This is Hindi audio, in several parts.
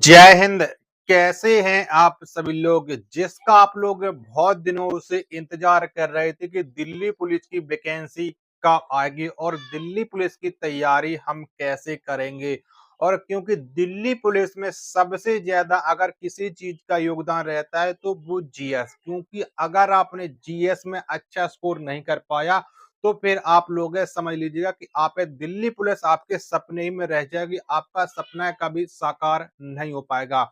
जय हिंद। कैसे हैं आप सभी लोग? जिसका आप लोग बहुत दिनों से इंतजार कर रहे थे कि दिल्ली पुलिस की वैकेंसी कब आएगी और दिल्ली पुलिस की तैयारी हम कैसे करेंगे। और क्योंकि दिल्ली पुलिस में सबसे ज्यादा अगर किसी चीज का योगदान रहता है तो वो जीएस, क्योंकि अगर आपने जीएस में अच्छा स्कोर नहीं कर पाया तो फिर आप लोग समझ लीजिएगा कि आप दिल्ली पुलिस आपके सपने ही में रह जाएगी, आपका सपना कभी साकार नहीं हो पाएगा।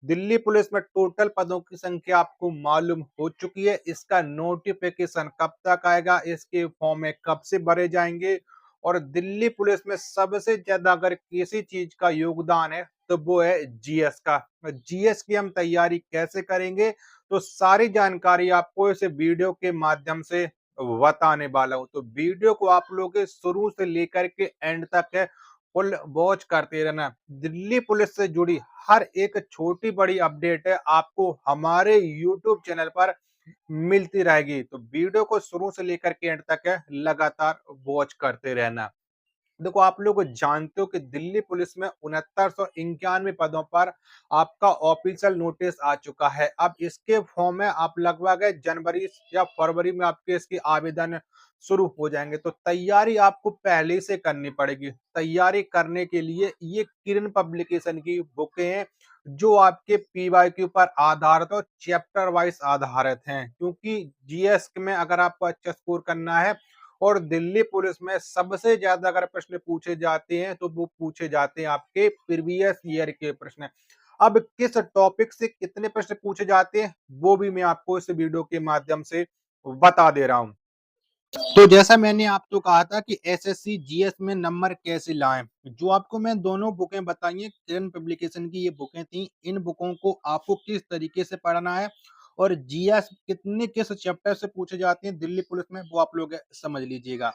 दिल्ली पुलिस में टोटल पदों की संख्या आपको मालूम हो चुकी है। इसका नोटिफिकेशन कब तक आएगा, इसके फॉर्म में कब से भरे जाएंगे और दिल्ली पुलिस में सबसे ज्यादा अगर किसी चीज का योगदान है तो वो है जीएस का। जीएस की हम तैयारी कैसे करेंगे तो सारी जानकारी आपको इस वीडियो के माध्यम से बताने वाला हूं। तो वीडियो को आप लोग शुरू से लेकर के एंड तक है फुल वॉच करते रहना। दिल्ली पुलिस से जुड़ी हर एक छोटी बड़ी अपडेट है आपको हमारे यूट्यूब चैनल पर मिलती रहेगी। तो वीडियो को शुरू से लेकर के एंड तक है लगातार वॉच करते रहना। देखो, आप लोग जानते हो कि दिल्ली पुलिस में 6991 पदों पर आपका ऑफिशियल नोटिस आ चुका है। अब इसके फॉर्म में आप लगभग जनवरी या फरवरी में आपके इसके आवेदन शुरू हो जाएंगे। तो तैयारी आपको पहले से करनी पड़ेगी। तैयारी करने के लिए ये किरण पब्लिकेशन की बुकें हैं जो आपके पीवाईक्यू पर आधारित और चैप्टर वाइज आधारित हैं, क्योंकि जीएस में अगर आपको अच्छा स्कोर करना है और दिल्ली पुलिस में सबसे ज्यादा अगर प्रश्न पूछे जाते हैं तो वो पूछे जाते हैं आपके प्रीवियस ईयर के प्रश्न। अब किस टॉपिक से कितने प्रश्न पूछे जाते हैं वो भी मैं आपको इस वीडियो के माध्यम से बता दे रहा हूं। तो जैसा मैंने आपको कहा था कि एसएससी जीएस में नंबर कैसे लाएं, जो आपको मैं दोनों बुकें बताई हैं, किरण पब्लिकेशन की ये बुकें थी। इन बुकों को आपको किस तरीके से पढ़ना है और जीएस कितने किस चैप्टर से पूछे जाते हैं दिल्ली पुलिस में, वो आप लोग समझ लीजिएगा।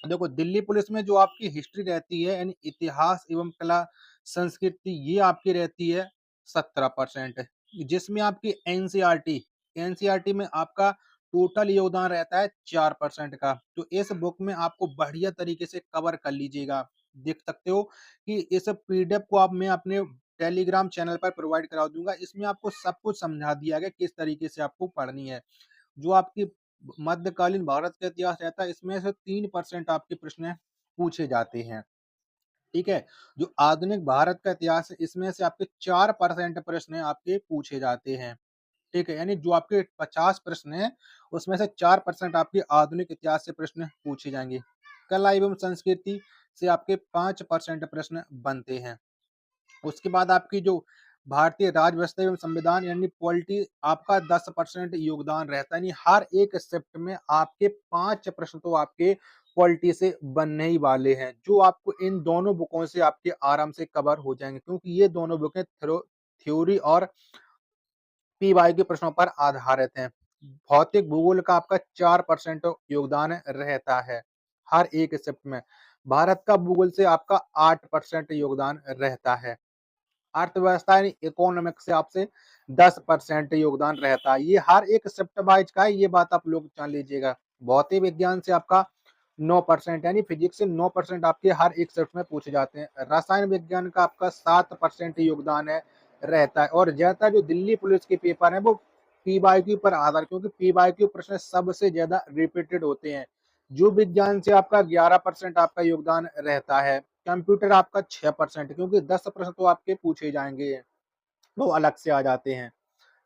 देखो, दिल्ली पुलिस में जो आपकी हिस्ट्री रहती है यानी इतिहास एवं कला संस्कृति, ये आपकी रहती है 17%, जिसमें आपकी एनसीईआरटी एनसीईआरटी में आपका टोटल योगदान रहता है 4% का। तो इस बुक में आपको बढ़िया तरीके से कवर कर लीजिएगा। देख सकते हो कि इस पीडीएफ को आप मैं अपने टेलीग्राम चैनल पर प्रोवाइड करा दूंगा। इसमें आपको सब कुछ समझा दिया गया किस तरीके से आपको पढ़नी है। जो आपकी मध्यकालीन भारत का इतिहास रहता है, इसमें से 3% आपके प्रश्न पूछे जाते हैं। ठीक है। जो आधुनिक भारत का इतिहास है, इसमें से आपके 4% प्रश्न आपके पूछे जाते हैं। ठीक है, यानी जो आपके 50 प्रश्न है उसमें से 4% आपके आधुनिक इतिहास से प्रश्न पूछे जाएंगे। कला एवं संस्कृति से आपके 5% प्रश्न बनते हैं। उसके बाद आपकी जो भारतीय राज्य व्यवस्था एवं संविधान यानी पॉलिटी, आपका 10% योगदान रहता है। यानी हर एक शिफ्ट में आपके 5 प्रश्न तो आपके पॉलिटी से बनने ही वाले हैं, जो आपको इन दोनों बुकों से आपके आराम से कवर हो जाएंगे, क्योंकि ये दोनों बुकें थ्योरी और पीवाई के प्रश्नों पर आधारित हैं। भौतिक भूगोल का आपका 4% योगदान रहता है हर एक शिफ्ट में। भारत का भूगोल से आपका 8% योगदान रहता है। अर्थव्यवस्था यानी इकोनॉमिक्स से आपसे 10% योगदान रहता है। ये हर एक शिफ्ट वाइज का है, ये बात आप लोग जान लीजिएगा। भौतिक विज्ञान से आपका 9% यानी फिजिक्स से 9% आपके हर एक शिफ्ट में पूछे जाते हैं। रसायन विज्ञान का आपका 7% योगदान है रहता है। और ज्यादातर जो दिल्ली पुलिस के पेपर है वो पीवाईक्यू पर आधार, क्योंकि पीवाईक्यू प्रश्न सबसे ज्यादा रिपीटेड होते हैं। जीव विज्ञान से आपका 11% आपका योगदान रहता है। कंप्यूटर आपका 6%, क्योंकि 10 प्रश्न तो आपके पूछे जाएंगे, वो अलग से आ जाते हैं।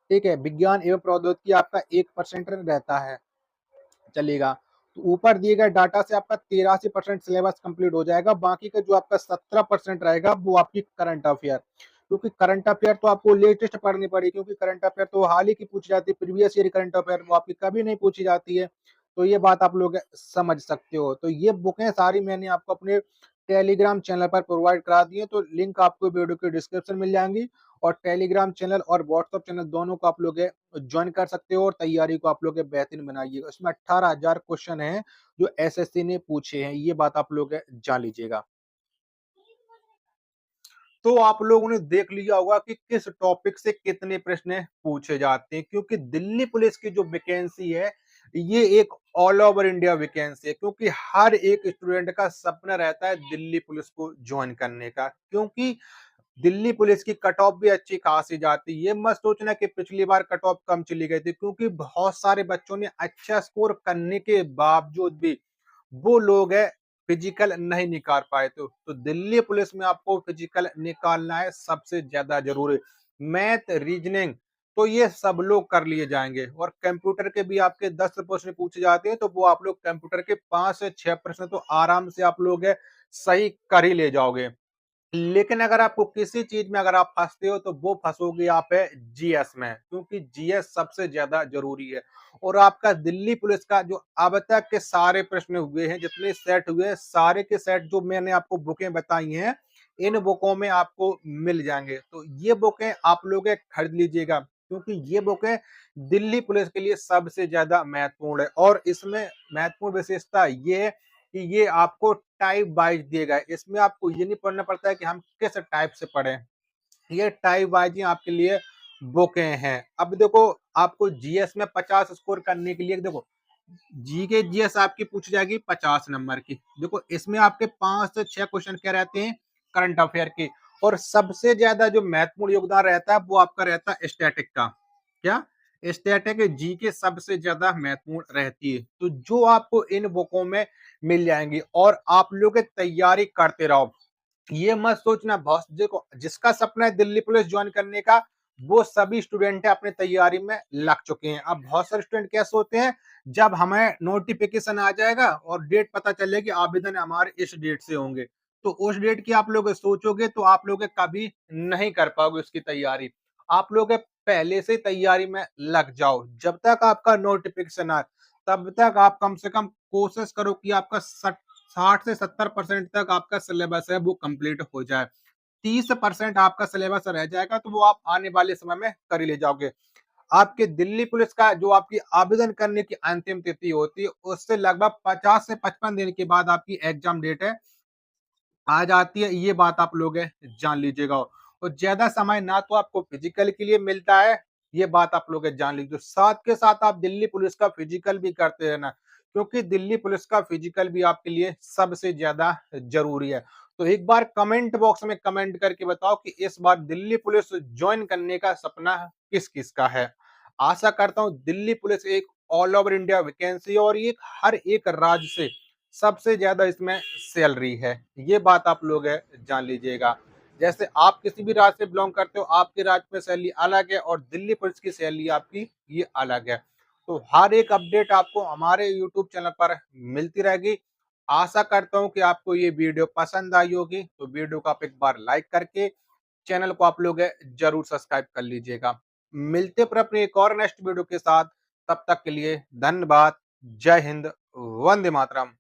ठीक है। विज्ञान एवं प्रौद्योगिकी आपका 1% रहता है, चलेगा। तो ऊपर दिए गए डाटा से आपका 83% सिलेबस कंप्लीट हो जाएगा। बाकी का जो आपका 17% रहेगा वो आपकी करंट अफेयर, क्योंकि करंट अफेयर तो आपको लेटेस्ट पढ़नी पड़ेगी, क्योंकि करंट अफेयर तो हाल ही की पूछी जाती है। प्रीवियस ईयर करंट अफेयर वो आपकी कभी नहीं पूछी जाती है। तो ये बात आप लोग समझ सकते हो। तो ये बुकें सारी मैंने आपको अपने टेलीग्राम चैनल पर प्रोवाइड करा दी है, तो लिंक आपको वीडियो के डिस्क्रिप्शन मिल जाएंगी। और टेलीग्राम चैनल और व्हाट्सएप चैनल दोनों को आप लोग ज्वाइन कर सकते हो और तैयारी को आप लोग बेहतरीन बनाइएगा। इसमें 18,000 क्वेश्चन हैं जो एसएससी ने पूछे हैं, ये बात आप लोग जान लीजिएगा। तो आप लोगों ने देख लिया होगा कि किस टॉपिक से कितने प्रश्न पूछे जाते हैं, क्योंकि दिल्ली पुलिस की जो वैकेंसी है ये एक ऑल ओवर इंडिया वैकेंसी है, क्योंकि हर एक स्टूडेंट का सपना रहता है दिल्ली पुलिस को ज्वाइन करने का। क्योंकि दिल्ली पुलिस की कट ऑफ भी अच्छी खासी जाती है। ये मत सोचना कि पिछली बार कट ऑफ कम चली गई थी, क्योंकि बहुत सारे बच्चों ने अच्छा स्कोर करने के बावजूद भी वो लोग है फिजिकल नहीं निकाल पाए थे। तो दिल्ली पुलिस में आपको फिजिकल निकालना है सबसे ज्यादा जरूरी। मैथ, रीजनिंग तो ये सब लोग कर लिए जाएंगे, और कंप्यूटर के भी आपके 10 प्रश्न पूछे जाते हैं, तो वो आप लोग कंप्यूटर के 5 से 6 प्रश्न तो आराम से आप लोग है सही कर ही ले जाओगे। लेकिन अगर आपको किसी चीज में अगर आप फंसते हो, तो वो फंसोगे आप है जीएस में, क्योंकि जीएस सबसे ज्यादा जरूरी है। और आपका दिल्ली पुलिस का जो अब तक के सारे प्रश्न हुए हैं, जितने सेट हुए हैं, सारे के सेट जो मैंने आपको बुकें बताई हैं, इन बुकों में आपको मिल जाएंगे। तो ये बुकें आप लोग खरीद लीजिएगा, क्योंकि ये बुकें दिल्ली पुलिस के लिए सबसे ज्यादा महत्वपूर्ण है। और इसमें महत्वपूर्ण विशेषता ये है कि ये आपको टाइप वाइज दिए गए। इसमें आपको ये नहीं पढ़ना पड़ता है कि हम किस टाइप से पढ़ें, ये टाइप वाइज ही आपके लिए बुकें हैं। अब देखो, आपको जीएस में 50 स्कोर करने के लिए देखो, जी के जीएस आपकी पूछी जाएगी 50 नंबर की। देखो, इसमें आपके 5 से 6 क्वेश्चन क्या रहते हैं, करंट अफेयर के। और सबसे ज्यादा जो महत्वपूर्ण योगदान रहता है, वो आपका रहता है स्टैटिक का। क्या? स्टैटिक जी के सबसे ज्यादा महत्वपूर्ण रहती है। तो जो आपको इन बुकों में मिल जाएंगी, और आप लोग तैयारी करते रहो। ये मत सोचना बहुत, देखो जिसका सपना है दिल्ली पुलिस ज्वाइन करने का, वो सभी स्टूडेंट है अपने तैयारी में लग चुके हैं। अब बहुत सारे स्टूडेंट कैसे होते हैं, जब हमें नोटिफिकेशन आ जाएगा और डेट पता चलेगी आवेदन हमारे इस डेट से होंगे, तो उस डेट की आप लोग सोचोगे तो आप लोग कभी नहीं कर पाओगे उसकी तैयारी। आप लोग पहले से तैयारी में लग जाओ। जब तक आपका नोटिफिकेशन आए, तब तक आप कम से कम कोशिश करो कि आपका 60 से 70% तक आपका सिलेबस है वो कंप्लीट हो जाए। 30% आपका सिलेबस रह जाएगा, तो वो आप आने वाले समय में कर ही ले जाओगे। आपके दिल्ली पुलिस का जो आपकी आवेदन करने की अंतिम तिथि होती है, उससे लगभग 50 से 55 दिन के बाद आपकी एग्जाम डेट है आ जाती है। ये बात आप लोग जान लीजिएगा। और ज्यादा समय ना तो आपको फिजिकल के लिए मिलता है, ये बात आप लोग जान लीजिए। साथ के साथ आप दिल्ली पुलिस का फिजिकल भी करते रहना, क्योंकि दिल्ली पुलिस का फिजिकल भी आपके लिए सबसे ज्यादा जरूरी है। तो एक बार कमेंट बॉक्स में कमेंट करके बताओ कि इस बार दिल्ली पुलिस ज्वाइन करने का सपना किस किस का है। आशा करता हूँ दिल्ली पुलिस एक ऑल ओवर इंडिया वैकेंसी, और ये हर एक राज्य से सबसे ज्यादा इसमें सैलरी है। ये बात आप लोग जान लीजिएगा। जैसे आप किसी भी राज्य से बिलोंग करते हो, आपके राज्य में सैलरी अलग है, और दिल्ली पुलिस की सैलरी आपकी ये अलग है। तो हर एक अपडेट आपको हमारे यूट्यूब चैनल पर मिलती रहेगी। आशा करता हूँ कि आपको ये वीडियो पसंद आई होगी। तो वीडियो को आप एक बार लाइक करके चैनल को आप लोग जरूर सब्सक्राइब कर लीजिएगा। मिलते पर अपने एक और नेक्स्ट वीडियो के साथ। तब तक के लिए धन्यवाद। जय हिंद, वंदे मातरम।